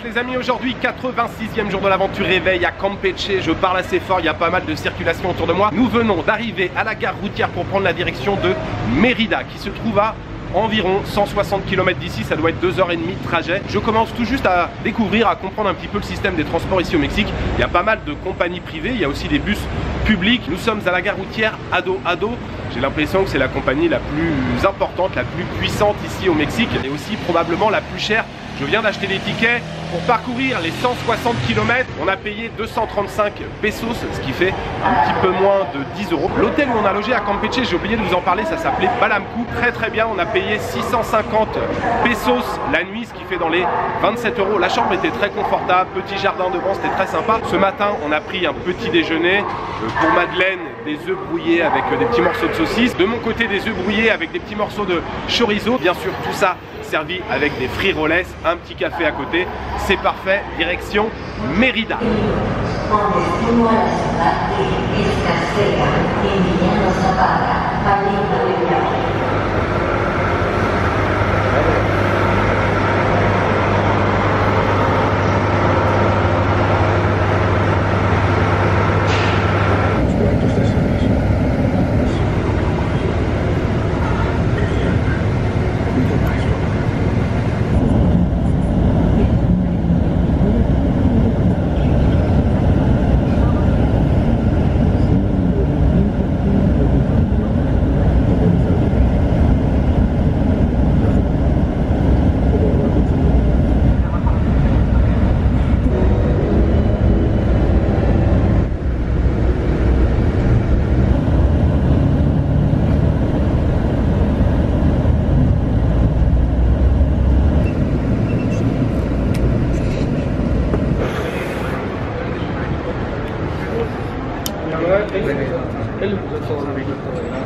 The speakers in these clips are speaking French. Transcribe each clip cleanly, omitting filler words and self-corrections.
les amis, aujourd'hui 86e jour de l'aventure réveil à Campeche. Je parle assez fort, il y a pas mal de circulation autour de moi. Nous venons d'arriver à la gare routière pour prendre la direction de Mérida qui se trouve à environ 160 km d'ici, ça doit être 2h30 de trajet. Je commence tout juste à découvrir, à comprendre un petit peu le système des transports ici au Mexique. Il y a pas mal de compagnies privées, il y a aussi des bus publics. Nous sommes à la gare routière Ado Ado. J'ai l'impression que c'est la compagnie la plus importante, la plus puissante ici au Mexique et aussi probablement la plus chère. Je viens d'acheter des tickets pour parcourir les 160 km. On a payé 235 pesos, ce qui fait un petit peu moins de 10 euros. L'hôtel où on a logé à Campeche, j'ai oublié de vous en parler, ça s'appelait Balamku. Très bien, on a payé 650 pesos la nuit, ce qui fait dans les 27 euros. La chambre était très confortable, petit jardin devant, c'était très sympa. Ce matin, on a pris un petit déjeuner. Pour Madeleine, des œufs brouillés avec des petits morceaux de saucisse. De mon côté, des œufs brouillés avec des petits morceaux de chorizo. Bien sûr, tout ça servi avec des frijoles, un petit café à côté. C'est parfait, direction Mérida.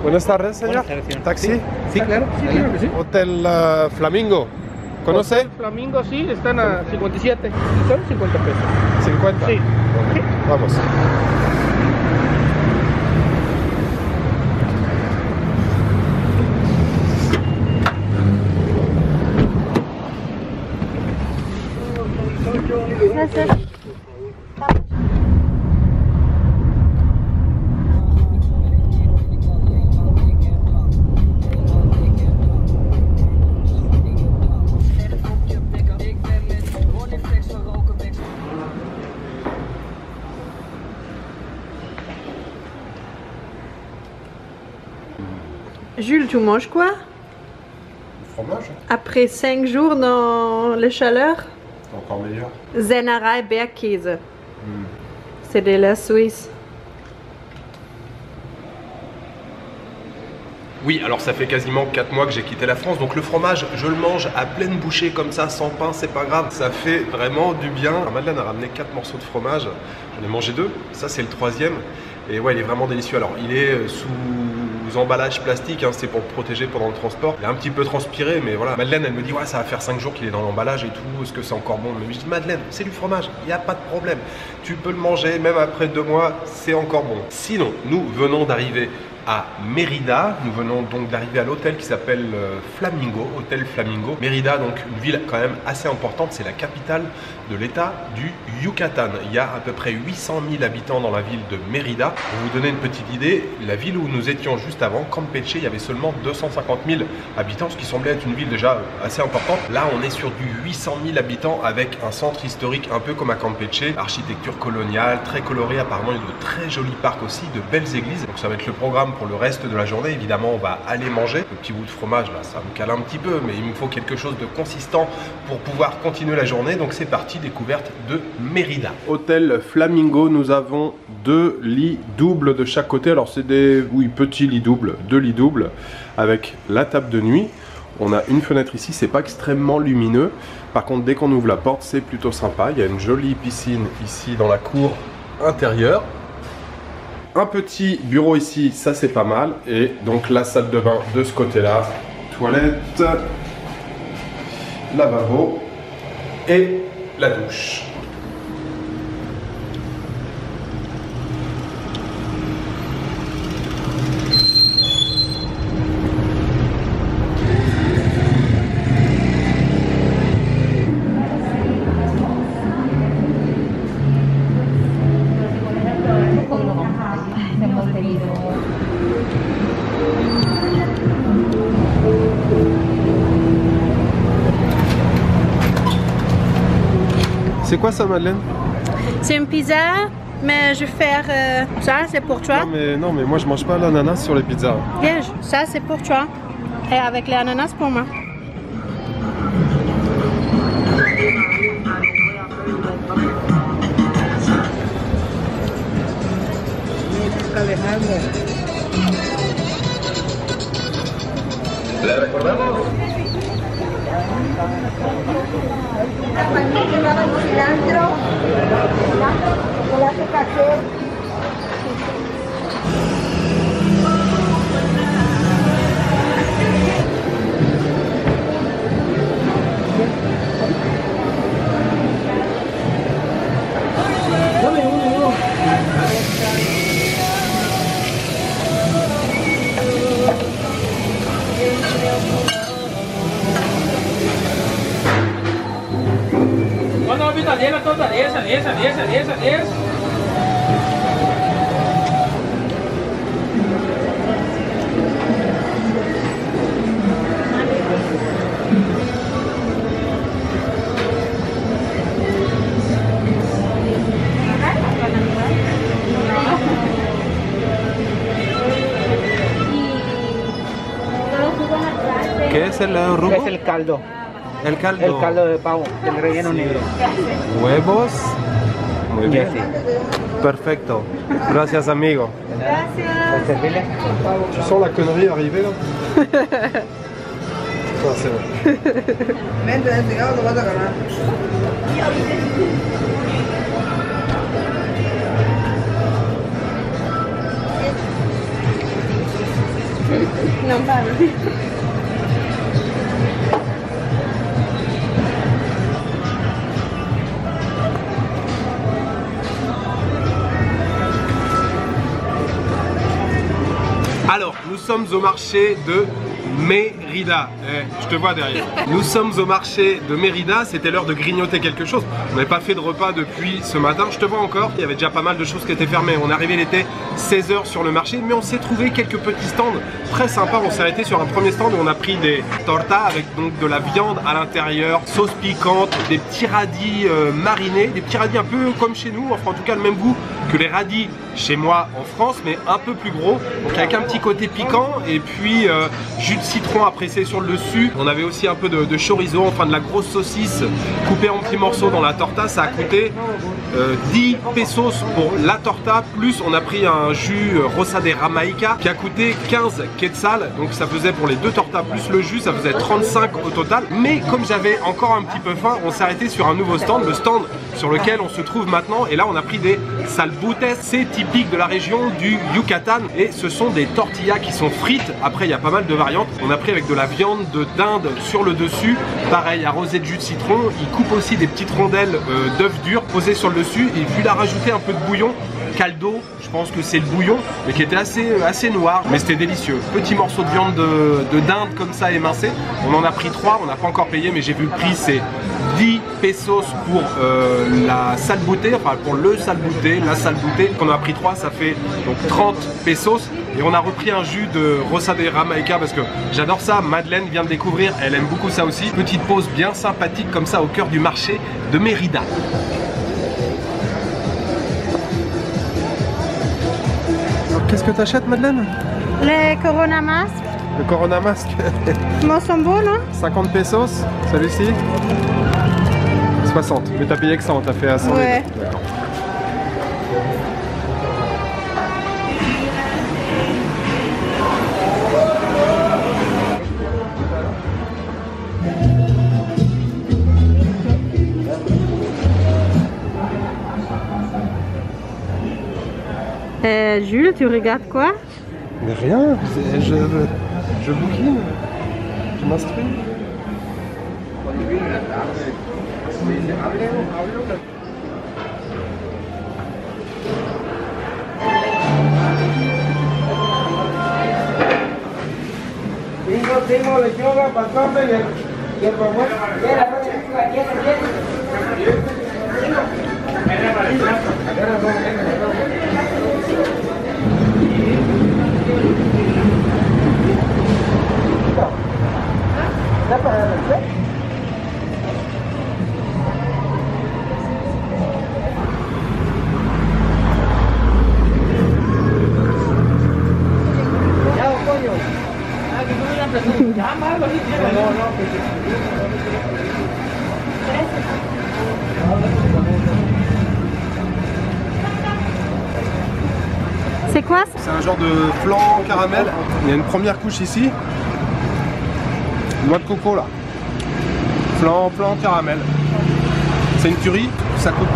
Buenas tardes, señor. ¿Taxi? Sí, claro. Sí, claro que sí. Hotel Flamingo. ¿Conoce? Hotel Flamingo, sí, están a 57. Son 50 pesos. 50. Sí. Bueno, vamos. Jules, tu manges quoi? Du fromage. Après 5 jours dans les chaleurs? C'est encore meilleur. Zenarei Bergkäse. C'est de la Suisse. Oui, alors ça fait quasiment 4 mois que j'ai quitté la France, donc le fromage, je le mange à pleine bouchée comme ça, sans pain, c'est pas grave. Ça fait vraiment du bien. Alors, Madeleine a ramené 4 morceaux de fromage, j'en ai mangé 2, ça c'est le 3e. Et ouais, il est vraiment délicieux. Alors il est sous emballage plastique, hein, c'est pour le protéger pendant le transport. Il est un petit peu transpiré, mais voilà. Madeleine, elle me dit, ouais, ça va faire 5 jours qu'il est dans l'emballage et tout, est-ce que c'est encore bon? Mais je dis, Madeleine, c'est du fromage, il n'y a pas de problème. Tu peux le manger, même après 2 mois, c'est encore bon. Sinon, nous venons d'arriver à Mérida. Nous venons donc d'arriver à l'hôtel qui s'appelle Flamingo, Hôtel Flamingo. Mérida, donc une ville quand même assez importante, c'est la capitale de l'état du Yucatan. Il y a à peu près 800 000 habitants dans la ville de Mérida. Pour vous donner une petite idée, la ville où nous étions juste avant, Campeche, il y avait seulement 250 000 habitants, ce qui semblait être une ville déjà assez importante. Là, on est sur du 800 000 habitants avec un centre historique un peu comme à Campeche, architecture coloniale, très colorée, apparemment il y a de très jolis parcs aussi, de belles églises. Donc ça va être le programme pour le reste de la journée. Évidemment, on va aller manger. Le petit bout de fromage, là, ça me cale un petit peu, mais il me faut quelque chose de consistant pour pouvoir continuer la journée. Donc c'est parti, découverte de Mérida. Hôtel Flamingo, nous avons 2 lits doubles de chaque côté. Alors c'est des, oui, petits lits doubles, 2 lits doubles avec la table de nuit. On a une fenêtre ici, c'est pas extrêmement lumineux. Par contre, dès qu'on ouvre la porte, c'est plutôt sympa. Il y a une jolie piscine ici dans la cour intérieure. Un petit bureau ici, ça c'est pas mal. Et donc la salle de bain de ce côté-là. Toilette, lavabo et la douche. C'est quoi ça, Madeleine? C'est une pizza, mais je vais faire ça, c'est pour toi. Non, mais moi je mange pas l'ananas sur les pizzas. Bien, ça c'est pour toi. Et avec les ananas pour moi. ¿Le recordamos? ¿Qué es el rugo? Es el caldo. El caldo. El caldo de pavo, el relleno negro. Huevos. Muy bien. Sí. Perfecto. Gracias, amigo. Gracias. ¿Servirle? Tu sens la connerie arriver là? Ça, c'est bon. Non parle. Alors, nous sommes au marché de Mérida. Je te vois derrière. Nous sommes au marché de Mérida. C'était l'heure de grignoter quelque chose. On n'avait pas fait de repas depuis ce matin. Je te vois encore. Il y avait déjà pas mal de choses qui étaient fermées. On est arrivé, il était 16 h sur le marché. Mais on s'est trouvé quelques petits stands très sympas. On s'est arrêté sur un premier stand où on a pris des tortas avec donc de la viande à l'intérieur, sauce piquante, des petits radis marinés. Des petits radis un peu comme chez nous. Enfin, en tout cas, le même goût que les radis chez moi en France, mais un peu plus gros. Donc avec un petit côté piquant. Et puis jus de citron à presser sur le dessus. On avait aussi un peu de chorizo, enfin de la grosse saucisse coupée en petits morceaux dans la torta. Ça a coûté 10 pesos pour la torta, plus on a pris un jus Rosa de Jamaica qui a coûté 15 quetzal. Donc ça faisait pour les deux tortas plus le jus, ça faisait 35 au total. Mais comme j'avais encore un petit peu faim, on s'est arrêté sur un nouveau stand, le stand sur lequel on se trouve maintenant. Et là on a pris des salbutes, c'est typique de la région du Yucatan. Et ce sont des tortillas qui sont frites. Après il y a pas mal de variantes. On a pris avec de la viande de dinde sur le dessus, pareil arrosé de jus de citron. Il coupe aussi des petites rondelles d'œufs durs posées sur le dessus, et puis il a rajouté un peu de bouillon, caldo, je pense que c'est le bouillon, mais qui était assez noir, mais c'était délicieux. Petit morceau de viande de dinde comme ça émincé. On en a pris 3, on n'a pas encore payé, mais j'ai vu le prix, c'est 10 pesos pour la salbute, enfin pour le salbute, la salbute. On en a pris 3, ça fait donc 30 pesos. Et on a repris un jus de Rosa de Jamaica parce que j'adore ça. Madeleine vient de découvrir, elle aime beaucoup ça aussi. Petite pause bien sympathique comme ça au cœur du marché de Mérida. Qu'est-ce que tu achètes, Madeleine? Les Corona Mask. Le Corona Mask. Ils sont beaux, non? 50 pesos, celui-ci 60. Mais t'as payé que 100, t'as fait à 100. Ouais. D'accord. Jules, tu regardes quoi? Mais rien, je bouquine, je m'instruis. Tengo lechuga, patata y el pamuelo. C'est quoi ça? C'est un genre de flan caramel. Il y a une première couche ici. Noix de coco là. Flan caramel. C'est une tuerie. Ça coûte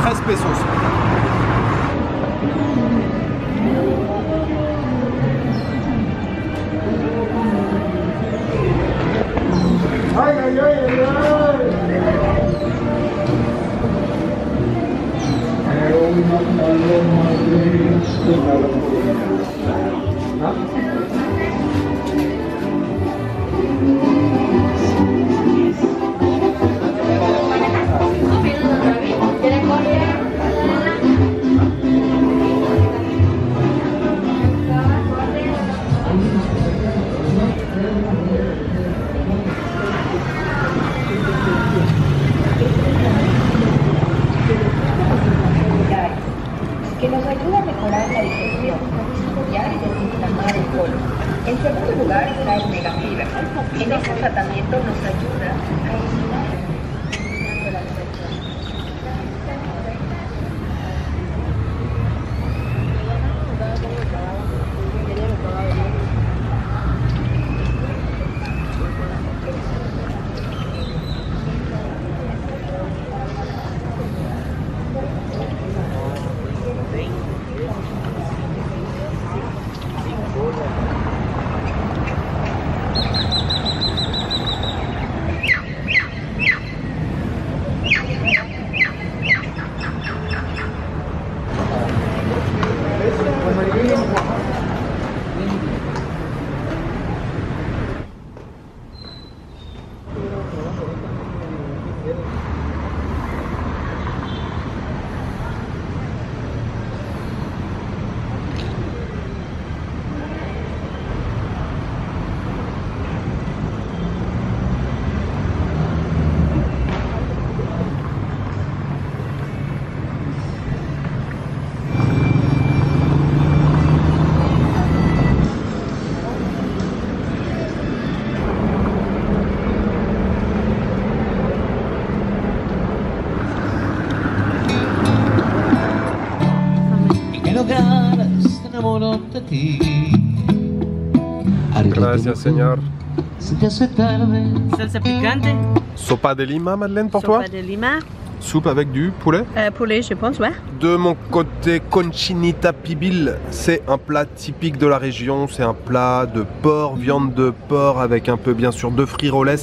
13 pesos. Que nos ayuda a mejorar la digestión, estudiar y desinflamar el colon. En segundo lugar está el megafibra. En este tratamiento nos ayuda a eliminar la infección. Gracias, señor. Salsa picante. Sopa de lima, Madeleine, pour toi? Sopa de lima. Soupe avec du poulet? Poulet, je pense, ouais. De mon côté, conchinita pibil, c'est un plat typique de la région. C'est un plat de porc, viande de porc avec un peu, bien sûr, de frijoles.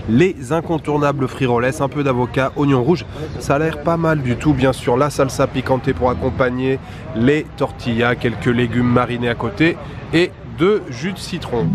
Les incontournables frijoles, un peu d'avocat, oignon rouge. Ça a l'air pas mal du tout, bien sûr. La salsa picante pour accompagner les tortillas, quelques légumes marinés à côté et de jus de citron.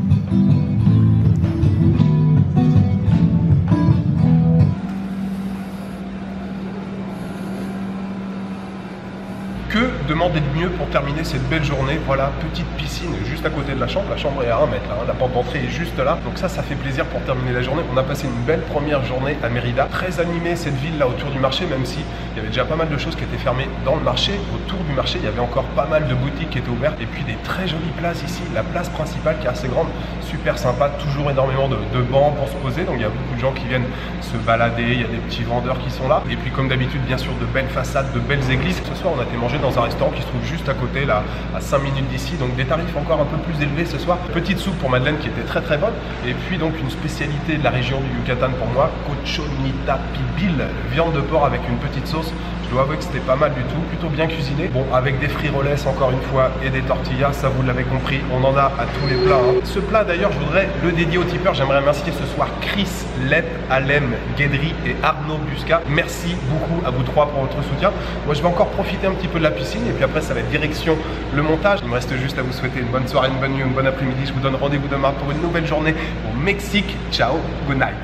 Que demander de mieux pour terminer cette belle journée? Voilà, petite piscine juste à côté de la chambre. La chambre est à 1 mètre, là, hein. La porte d'entrée est juste là. Donc ça fait plaisir pour terminer la journée. On a passé une belle première journée à Mérida. Très animée cette ville là autour du marché, même si il y avait déjà pas mal de choses qui étaient fermées dans le marché. Autour du marché, il y avait encore pas mal de boutiques qui étaient ouvertes. Et puis des très jolies places ici. La place principale qui est assez grande, super sympa. Toujours énormément de bancs pour se poser. Donc il y a beaucoup de gens qui viennent se balader. Il y a des petits vendeurs qui sont là. Et puis comme d'habitude, bien sûr, de belles façades, de belles églises. Ce soir, on a été manger dans un restaurant qui se trouve juste à côté, là, à 5 minutes d'ici. Donc des tarifs encore un peu plus élevés ce soir. Petite soupe pour Madeleine qui était très très bonne. Et puis donc une spécialité de la région du Yucatan pour moi, cochonita pibil, viande de porc avec une petite sauce. Je dois avouer que c'était pas mal du tout, plutôt bien cuisiné. Bon, avec des frijoles encore une fois et des tortillas, ça vous l'avez compris, on en a à tous les plats, hein. Ce plat d'ailleurs, je voudrais le dédier aux tipeurs. J'aimerais remercier ce soir Chris, Lep, Alem, Guédry et Arnaud Busca. Merci beaucoup à vous trois pour votre soutien. Moi, je vais encore profiter un petit peu de la piscine et puis après, ça va être direction le montage. Il me reste juste à vous souhaiter une bonne soirée, une bonne nuit, une bonne après-midi. Je vous donne rendez-vous demain pour une nouvelle journée au Mexique. Ciao, good night.